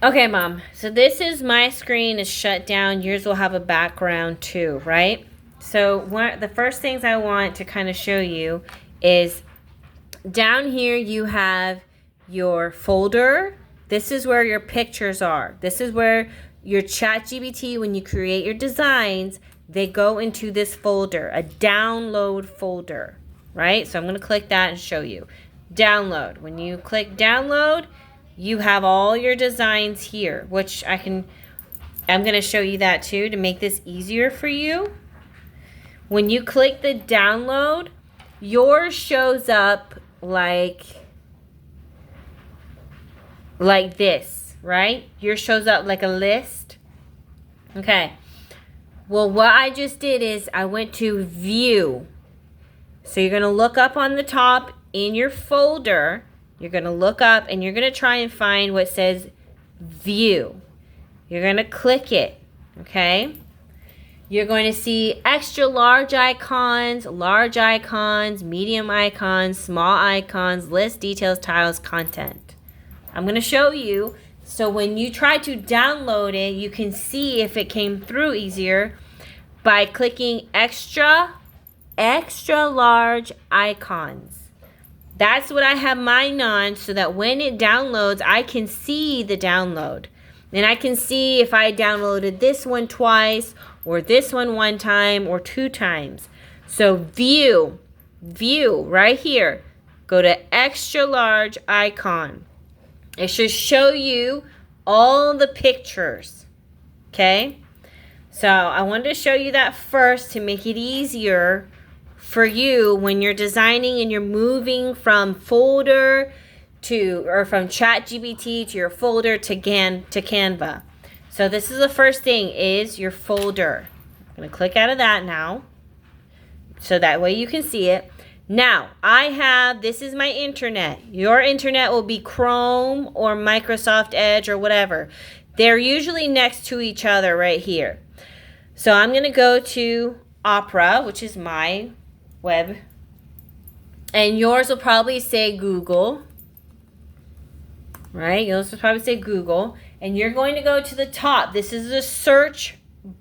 Okay, Mom. So this is my screen is shut down. Yours will have a background too, right? So the first things I want to kind of show you is down here you have your folder. This is where your pictures are. This is where your ChatGPT, when you create your designs, they go into this folder, a download folder, right? So I'm going to click that and show you. Download. When you click download, you have all your designs here, which I'm going to show you that too to make this easier for you. When you click the download, yours shows up like this, right? Yours shows up like a list. Okay. Well, what I just did is I went to view. So you're going to look up on the top in your folder. You're going to look up and you're going to try and find what says view. You're going to click it, okay? You're going to see extra large icons, medium icons, small icons, list, details, tiles, content. I'm going to show you. So when you try to download it, you can see if it came through easier by clicking extra large icons. That's what I have mine on, so that when it downloads, I can see the download. And I can see if I downloaded this one twice, or this one time, or 2 times. So view, right here. Go to extra large icon. It should show you all the pictures, okay? So I wanted to show you that first to make it easier for you when you're designing and you're moving from folder or from ChatGPT to your folder to Canva. So this is the first thing is your folder. I'm going to click out of that now so that way you can see it. Now, this is my internet. Your internet will be Chrome or Microsoft Edge or whatever. They're usually next to each other right here. So I'm going to go to Opera, which is my web. And yours will probably say Google. Right? Yours will probably say Google. And you're going to go to the top. This is the search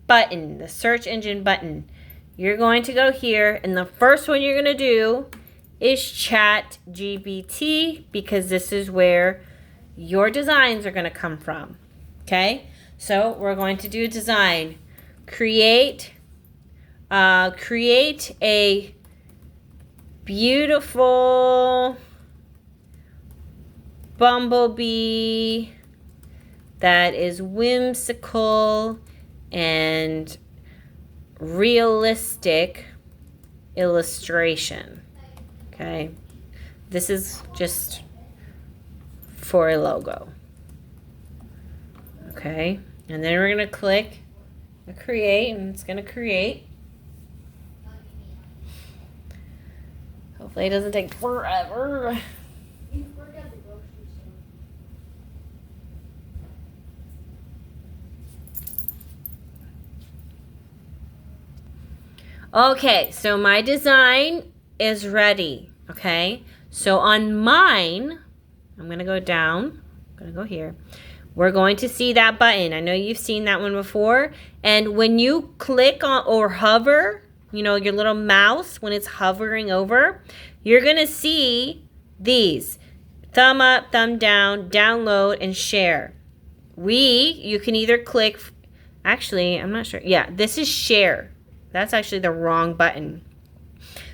button, the search engine button. You're going to go here, and the first one you're going to do is ChatGPT, because this is where your designs are going to come from. Okay? So we're going to do a design. Create a beautiful bumblebee that is whimsical and realistic illustration. Okay, this is just for a logo. Okay, and then we're going to click create, and it's going to create. Hopefully it doesn't take forever. Okay, so my design is ready, okay? So on mine, I'm going to go down. I'm going to go here. We're going to see that button. I know you've seen that one before. And when you click on or hover, your little mouse, when it's hovering over, you're going to see these. Thumb up, thumb down, download, and share. You can either click, actually, I'm not sure. Yeah, this is share. That's actually the wrong button.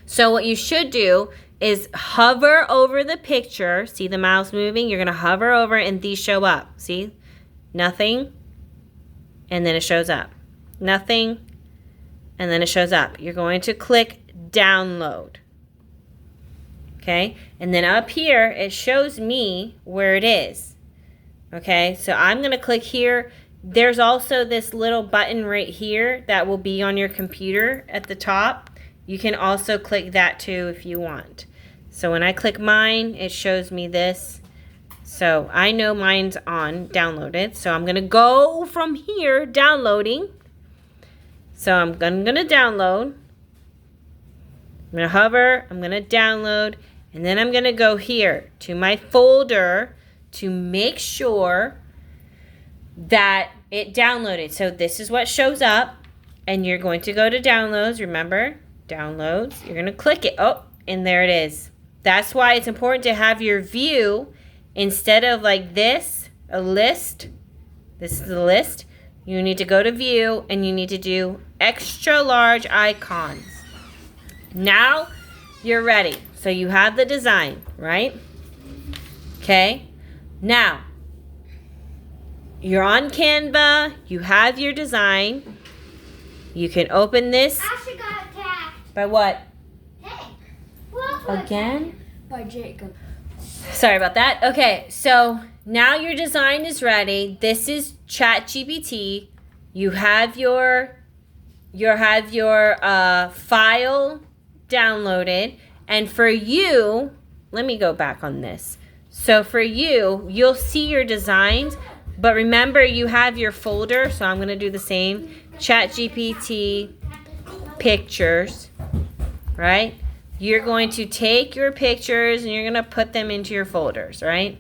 So what you should do is hover over the picture. See the mouse moving? You're going to hover over and these show up. See? Nothing. And then it shows up. Nothing. And then it shows up. You're going to click download. Okay? And then up here, it shows me where it is. Okay? So I'm going to click here. There's also this little button right here that will be on your computer at the top. You can also click that too if you want. So when I click mine, it shows me this. So I know mine's on, downloaded. So I'm going to go from here, downloading. So I'm going to download. I'm going to hover. I'm going to download. And then I'm going to go here to my folder to make sure that it downloaded. So this is what shows up, and you're going to go to downloads. Remember, downloads. You're going to click it. Oh, and there it is. That's why it's important to have your view instead of like this, a list. This is the list. You need to go to view and you need to do extra large icons. Now you're ready. So you have the design, right? Okay. Now you're on Canva. You have your design. You can open this. Ashley got attacked. By what? Hey. Again? By Jacob. Sorry about that. Okay, so now your design is ready. This is ChatGPT. You have your file downloaded, and for you, let me go back on this. So for you, you'll see your designs, but remember you have your folder. So I'm gonna do the same. ChatGPT pictures, right? You're going to take your pictures and you're going to put them into your folders, right?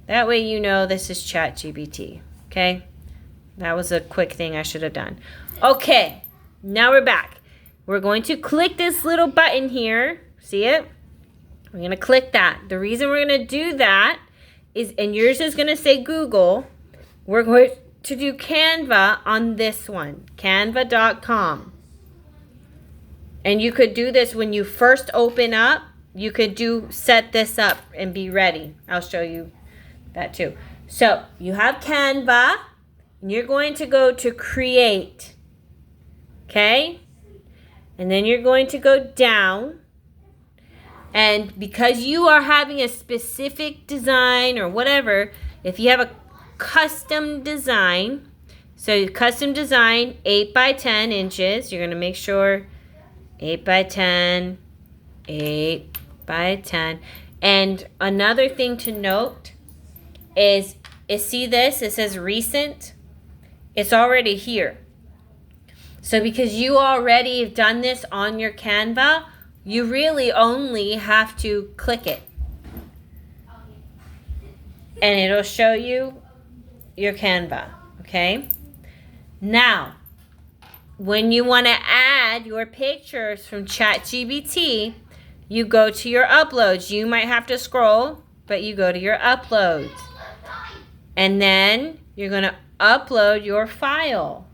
That way you know this is ChatGPT, okay? That was a quick thing I should have done. Okay, now we're back. We're going to click this little button here. See it? We're going to click that. The reason we're going to do that is, and yours is going to say Google, we're going to do Canva on this one, canva.com. And you could do this when you first open up. You could set this up and be ready. I'll show you that too. So you have Canva, and you're going to go to create. Okay? And then you're going to go down. And because you are having a specific design or whatever, if you have a custom design, so custom design 8 by 10 inches, you're going to make sure 8 by 10, 8 by 10. And another thing to note is see this? It says recent. It's already here. So because you already have done this on your Canva, you really only have to click it. And it'll show you your Canva, okay? Now, when you want to add your pictures from ChatGPT, you go to your uploads. You might have to scroll, but you go to your uploads. And then you're going to upload your file.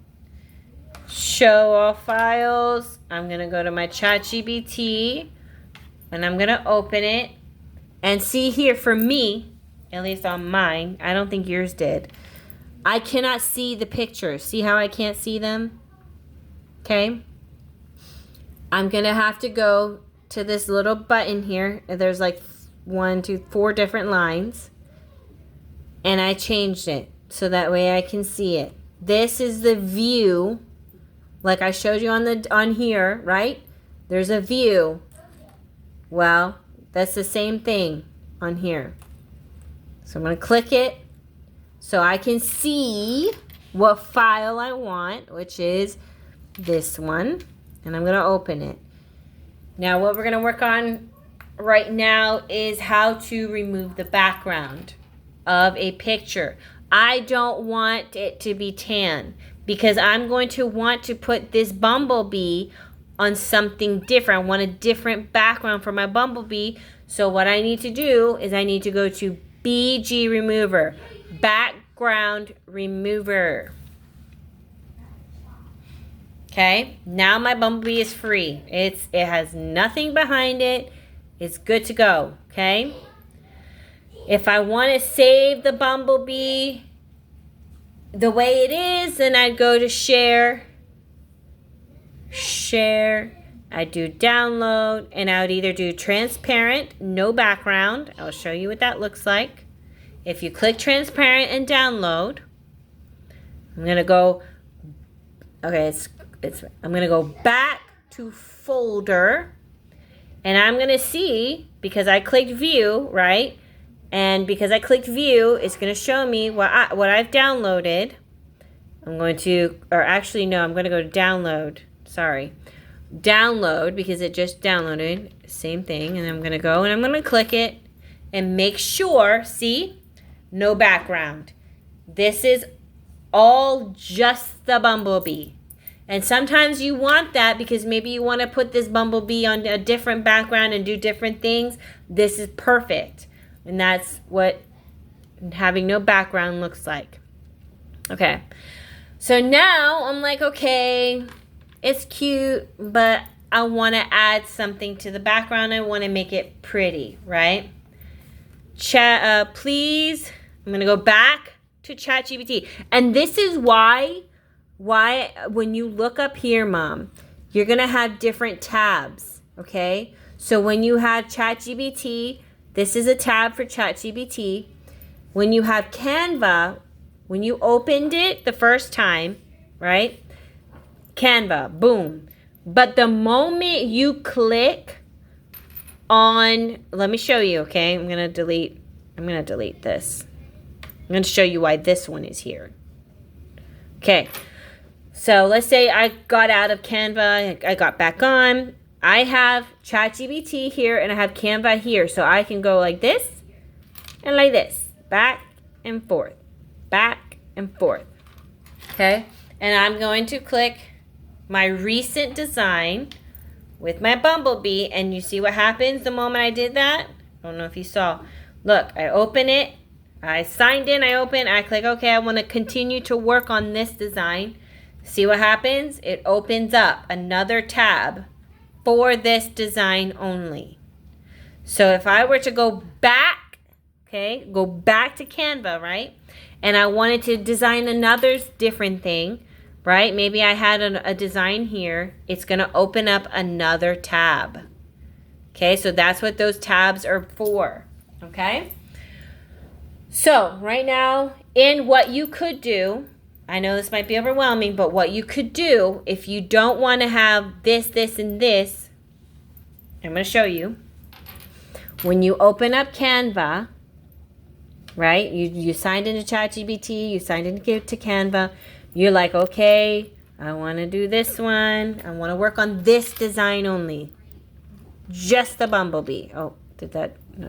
Show all files. I'm going to go to my ChatGPT, and I'm going to open it. And see here, for me, at least on mine, I don't think yours did, I cannot see the pictures. See how I can't see them? Okay, I'm going to have to go to this little button here. There's like 1, 2, 4 different lines. And I changed it so that way I can see it. This is the view, like I showed you on here, right? There's a view. Well, that's the same thing on here. So I'm going to click it so I can see what file I want, which is this one, and I'm going to open it. Now what we're going to work on right now is how to remove the background of a picture. I don't want it to be tan because I'm going to want to put this bumblebee on something different. I want a different background for my bumblebee. So what I need to do is I need to go to BG Remover, Background Remover. Okay, now my bumblebee is free. It has nothing behind it. It's good to go, okay? If I want to save the bumblebee the way it is, then I'd go to share. I'd do download, and I would either do transparent, no background. I'll show you what that looks like. If you click transparent and download, I'm going to go, okay, I'm going to go back to folder, and I'm going to see, because I clicked view, right? And because I clicked view, it's going to show me what I've downloaded. I'm going to, or actually no, I'm going to go to download. Sorry. Download, because it just downloaded. Same thing. And I'm going to go and I'm going to click it and make sure, see, no background. This is all just the bumblebee. And sometimes you want that because maybe you want to put this bumblebee on a different background and do different things. This is perfect. And that's what having no background looks like. Okay. So now I'm like, okay, it's cute, but I want to add something to the background. I want to make it pretty, right? Please, I'm going to go back to ChatGPT. And this is why when you look up here, Mom, you're going to have different tabs, okay? So when you have ChatGPT, this is a tab for ChatGPT. When you have Canva, when you opened it the first time, right? Canva, boom. But the moment you click on, let me show you, okay? I'm going to delete this. I'm going to show you why this one is here. Okay. So let's say I got out of Canva, I got back on. I have ChatGPT here and I have Canva here. So I can go like this and like this. Back and forth. Back and forth. Okay? And I'm going to click my recent design with my bumblebee. And you see what happens the moment I did that? I don't know if you saw. Look, I open it. I signed in. I open. I click, okay, I want to continue to work on this design. See what happens? It opens up another tab for this design only. So if I were to go back, okay, go back to Canva, right? And I wanted to design another different thing, right? Maybe I had a design here. It's going to open up another tab. Okay, so that's what those tabs are for, okay? So right now, in what you could do, I know this might be overwhelming, but what you could do if you don't want to have this, this, and this, I'm going to show you. When you open up Canva, right, you signed into ChatGPT, you signed into Canva, you're like, okay, I want to do this one. I want to work on this design only. Just the bumblebee. Oh, did that... No.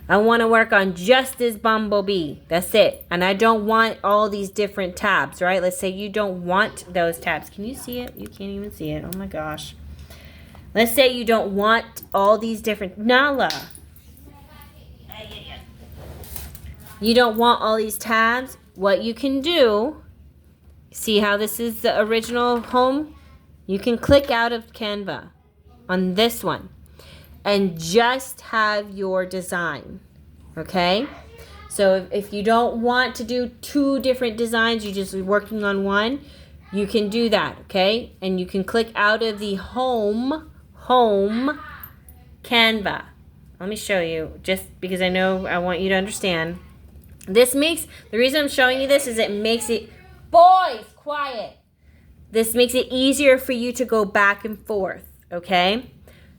I want to work on just this bumblebee. That's it. And I don't want all these different tabs, right? Let's say you don't want those tabs. Can you see it? You can't even see it. Oh my gosh. Let's say you don't want all these different... Nala. You don't want all these tabs. What you can do... See how this is the original home? You can click out of Canva on this one. And just have your design, okay? So if you don't want to do two different designs, you're just working on one, you can do that, okay? And you can click out of the home Canva. Let me show you, just because I know I want you to understand. The reason I'm showing you this is it makes it, boys, quiet. This makes it easier for you to go back and forth, okay?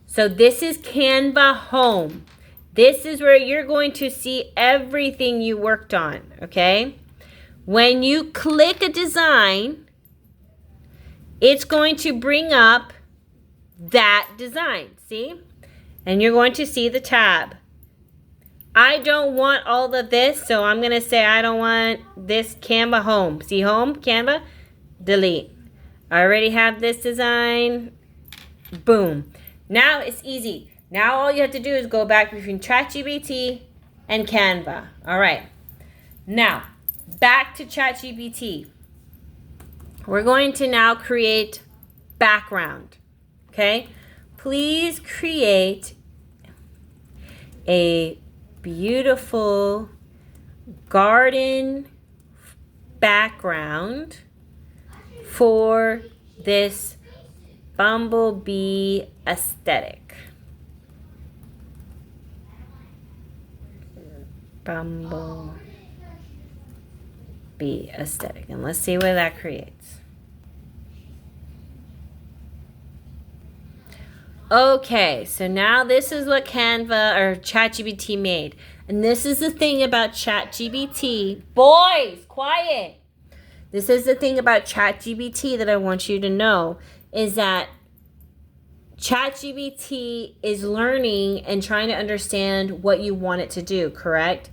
So this is Canva Home. This is where you're going to see everything you worked on, okay? When you click a design, it's going to bring up that design, see? And you're going to see the tab. I don't want all of this, so I'm going to say I don't want this Canva Home. See Home, Canva, delete. I already have this design. Boom. Now it's easy. Now all you have to do is go back between ChatGPT and Canva. All right. Now, back to ChatGPT. We're going to now create background. Okay? Please create a beautiful garden background for this bumblebee aesthetic. Bumblebee aesthetic. And let's see what that creates. Okay, so now this is what Canva or ChatGPT made. And this is the thing about ChatGPT. Boys, quiet! This is the thing about ChatGPT that I want you to know, is that ChatGPT is learning and trying to understand what you want it to do, correct?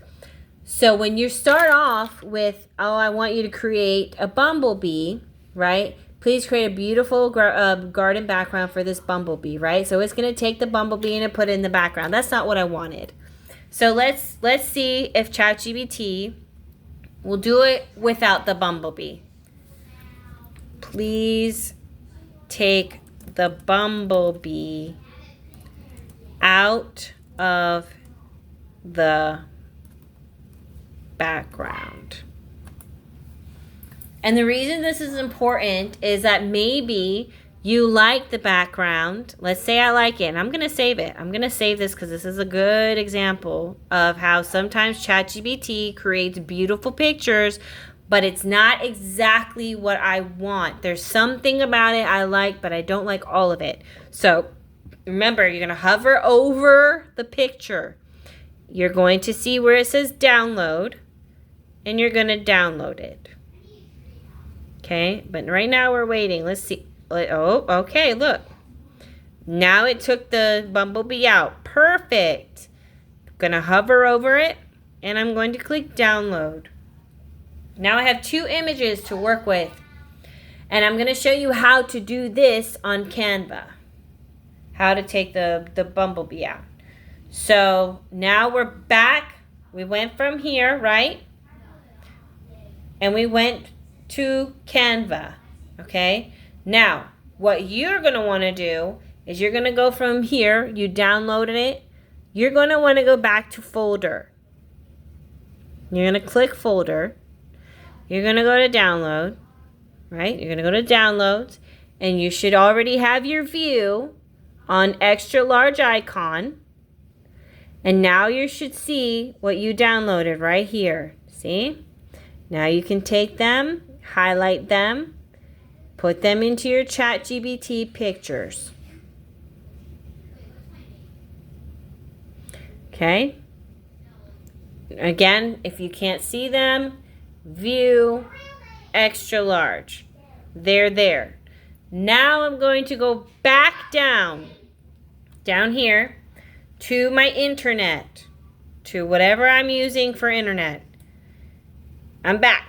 So when you start off with, oh, I want you to create a bumblebee, right? Please create a beautiful garden background for this bumblebee, right? So it's going to take the bumblebee and put it in the background. That's not what I wanted. So let's see if ChatGPT will do it without the bumblebee. Please take the bumblebee out of the background. And the reason this is important is that maybe you like the background. Let's say I like it, and I'm going to save it. I'm going to save this because this is a good example of how sometimes ChatGPT creates beautiful pictures, but it's not exactly what I want. There's something about it I like, but I don't like all of it. So remember, you're going to hover over the picture. You're going to see where it says download, and you're going to download it. Okay, but right now we're waiting. Let's see. Oh, okay, look. Now it took the bumblebee out. Perfect. I'm going to hover over it, and I'm going to click download. Now I have 2 images to work with, and I'm going to show you how to do this on Canva. How to take the bumblebee out. So now we're back. We went from here, right? And we went to Canva, okay? Now, what you're going to want to do is you're going to go from here. You downloaded it. You're going to want to go back to folder. You're going to click folder. You're going to go to download, right? You're going to go to downloads, and you should already have your view on extra large icon. And now you should see what you downloaded right here. See? Now you can take them, highlight them, put them into your ChatGPT pictures. Okay? Again, if you can't see them, view extra large. They're there. Now I'm going to go back down here to my internet, to whatever I'm using for internet. I'm back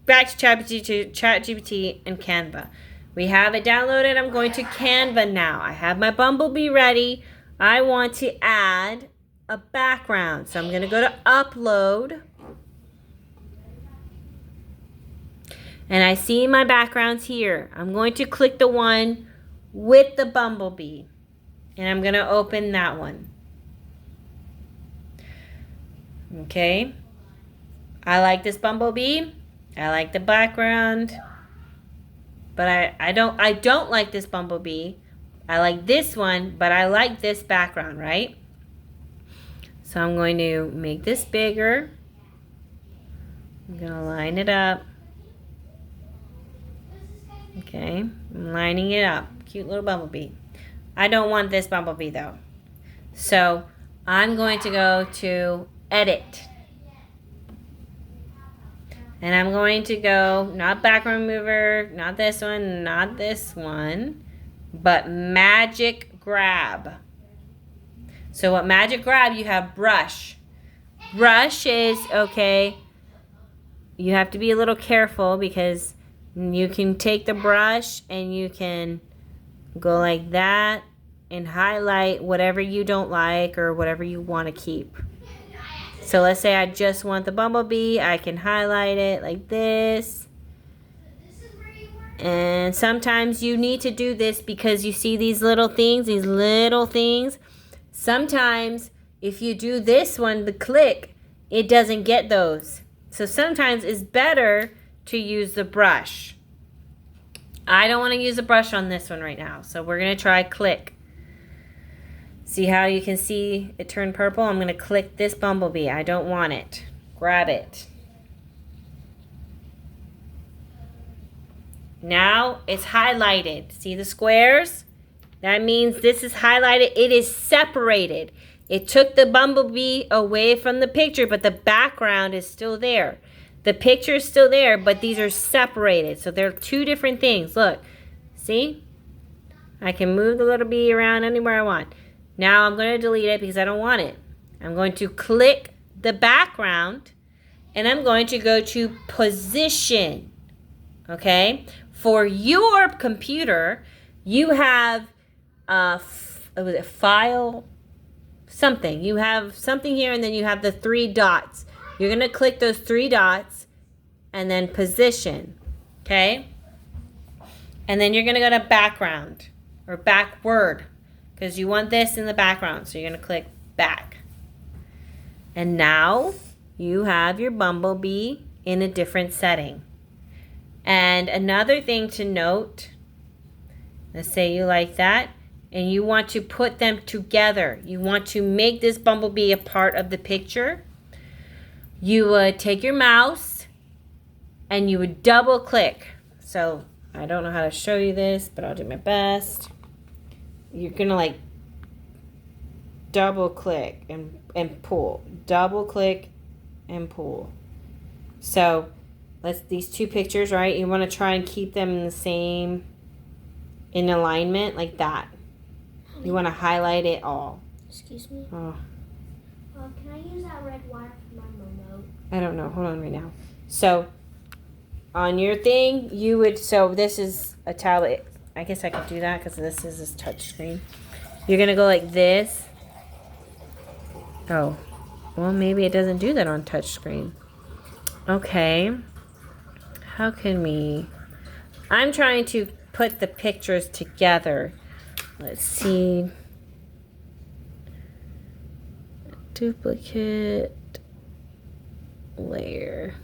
to ChatGPT and Canva. We have it downloaded. I'm going to Canva now. I have my bumblebee ready. I want to add a background. So I'm going to go to upload. And I see my backgrounds here. I'm going to click the one with the bumblebee. And I'm going to open that one. Okay. I like this bumblebee. I like the background. But I don't like this bumblebee. I like this one, but I like this background, right? So I'm going to make this bigger. I'm going to line it up. Okay, I'm lining it up. Cute little bumblebee. I don't want this bumblebee though. So I'm going to go to edit. And I'm going to go, not background remover, not this one, but magic grab. So what magic grab, you have brush. Brush is, okay, you have to be a little careful because you can take the brush and you can go like that and highlight whatever you don't like or whatever you want to keep. So let's say I just want the bumblebee. I can highlight it like this. And sometimes you need to do this because you see these little things. Sometimes if you do this one, the click, it doesn't get those. So sometimes it's better to use the brush. I don't want to use a brush on this one right now. So we're going to try click. See how you can see it turn purple? I'm going to click this bumblebee. I don't want it. Grab it. Now it's highlighted. See the squares? That means this is highlighted. It is separated. It took the bumblebee away from the picture, but the background is still there. The picture is still there, but these are separated. So they're 2 different things. Look. See? I can move the little bee around anywhere I want. Now I'm going to delete it because I don't want it. I'm going to click the background and I'm going to go to position. Okay? For your computer, you have was it file something. You have something here and then you have the 3 dots. You're going to click those 3 dots and then position. Okay? And then you're going to go to background or backward because you want this in the background. So you're going to click back. And now you have your bumblebee in a different setting. And another thing to note, let's say you like that, and you want to put them together. You want to make this bumblebee a part of the picture. You would take your mouse and you would double click. So I don't know how to show you this, but I'll do my best. You're gonna like double click and pull. Double click and pull. So these 2 pictures, right? You want to try and keep them in the same, in alignment like that. You want to highlight it all. Excuse me? Oh. Can I use that red wire for my remote? I don't know. Hold on right now. So on your thing, you would, so this is a tablet. I guess I could do that because this is a touch screen. You're going to go like this. Oh, well, maybe it doesn't do that on touch screen. Okay. How can we? I'm trying to put the pictures together. Let's see. Duplicate layer.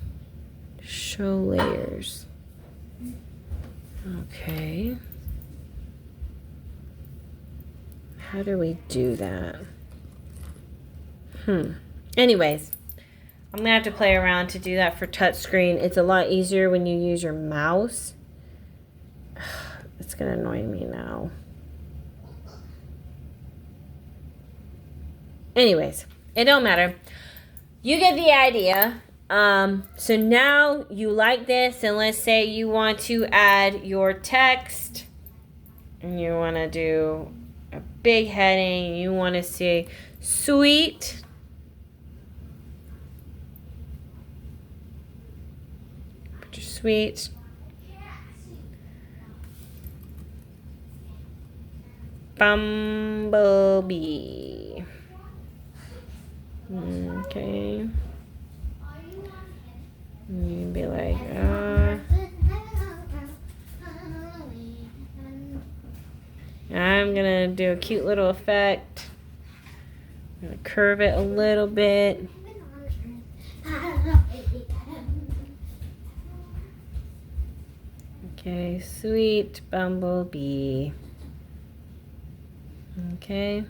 Show layers. Okay. How do we do that? Anyways, I'm gonna have to play around to do that for touchscreen. It's a lot easier when you use your mouse. It's gonna annoy me now. Anyways, it don't matter. You get the idea. So now you like this, and let's say you want to add your text, and you want to do a big heading. You want to say sweet. Put your sweet. Bumblebee. Okay. You'd be like, I'm gonna do a cute little effect. I'm gonna curve it a little bit. Okay, sweet bumblebee. Okay.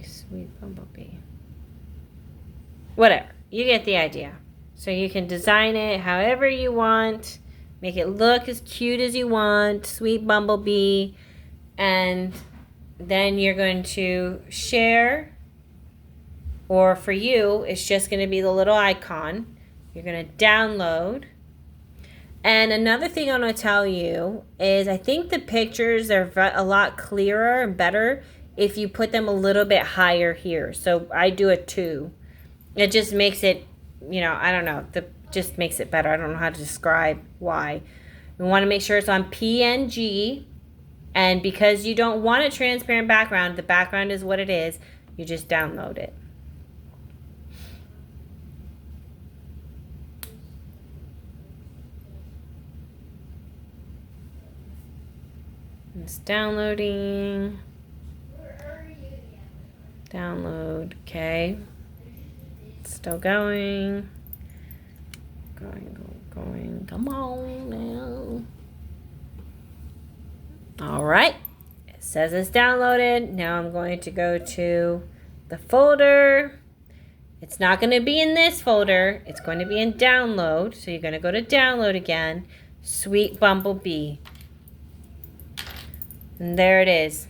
Sweet bumblebee. Whatever. You get the idea. So you can design it however you want. Make it look as cute as you want. Sweet bumblebee. And then you're going to share. Or for you, it's just going to be the little icon. You're going to download. And another thing I want to tell you is I think the pictures are a lot clearer and better if you put them a little bit higher here. So I do a 2. It just makes it, I don't know. Just makes it better. I don't know how to describe why. We want to make sure it's on PNG. And because you don't want a transparent background, the background is what it is, you just download it. It's downloading. Download, okay. Still going. Going. Come on now. All right. It says it's downloaded. Now I'm going to go to the folder. It's not going to be in this folder. It's going to be in download. So you're going to go to download again. Sweet Bumblebee. And there it is.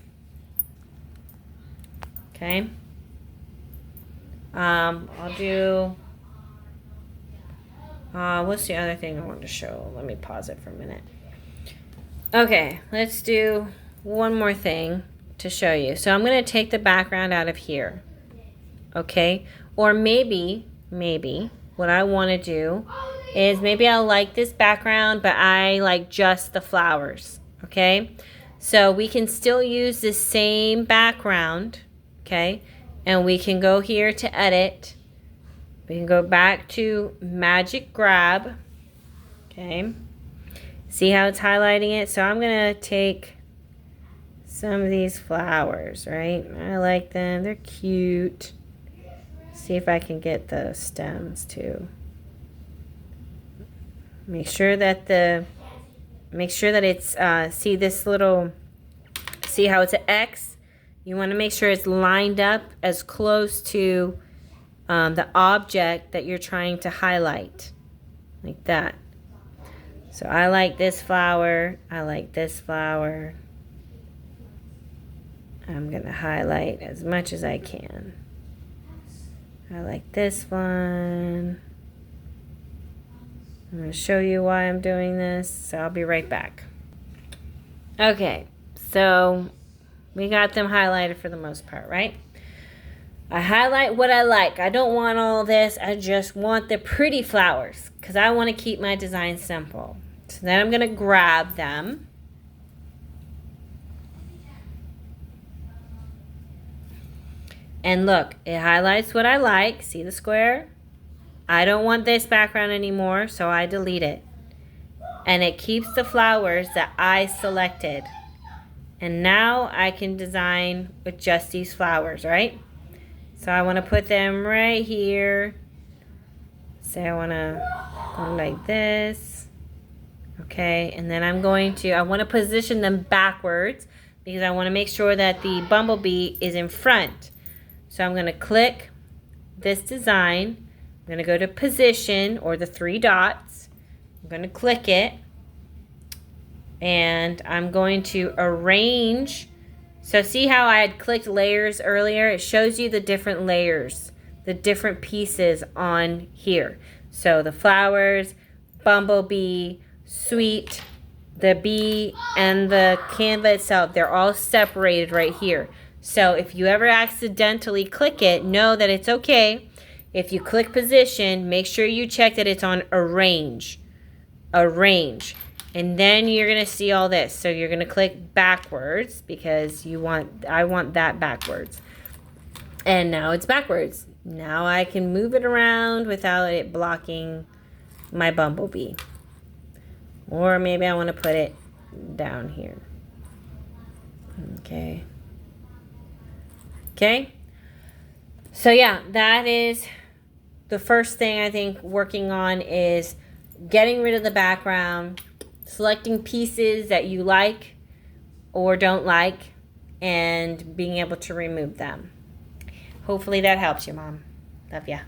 Okay. I'll What's the other thing I want to show? Let me pause it for a minute. Okay, let's do one more thing to show you. So I'm going to take the background out of here. Okay? Or maybe what I want to do is maybe I'll like this background, but I like just the flowers. Okay? So we can still use the same background. Okay? And we can go here to edit. We can go back to Magic Grab. Okay? See how it's highlighting it? So I'm going to take some of these flowers, right? I like them. They're cute. See if I can get the stems too. Make sure that it's, see this little, see how it's an X? You want to make sure it's lined up as close to the object that you're trying to highlight. Like that. So I like this flower. I like this flower. I'm going to highlight as much as I can. I like this one. I'm going to show you why I'm doing this. So I'll be right back. Okay. So we got them highlighted for the most part, right? I highlight what I like. I don't want all this. I just want the pretty flowers because I want to keep my design simple. So then I'm going to grab them. And look, it highlights what I like. See the square? I don't want this background anymore, so I delete it. And it keeps the flowers that I selected. And now I can design with just these flowers, right? So I want to put them right here. Say I want to go like this. Okay, and then I want to position them backwards because I want to make sure that the bumblebee is in front. So I'm going to click this design. I'm going to go to position or the 3 dots. I'm going to click it. And I'm going to arrange. So see how I had clicked layers earlier? It shows you the different layers, the different pieces on here. So the flowers, bumblebee, sweet, the bee, and the Canva itself, they're all separated right here. So if you ever accidentally click it, know that it's okay. If you click position, make sure you check that it's on arrange. Arrange. And then you're going to see all this. So you're going to click backwards because I want that backwards. And now it's backwards. Now I can move it around without it blocking my bumblebee. Or maybe I want to put it down here. Okay. Okay. So yeah, that is the first thing I think working on is getting rid of the background, selecting pieces that you like or don't like, and being able to remove them. Hopefully that helps you, Mom. Love ya.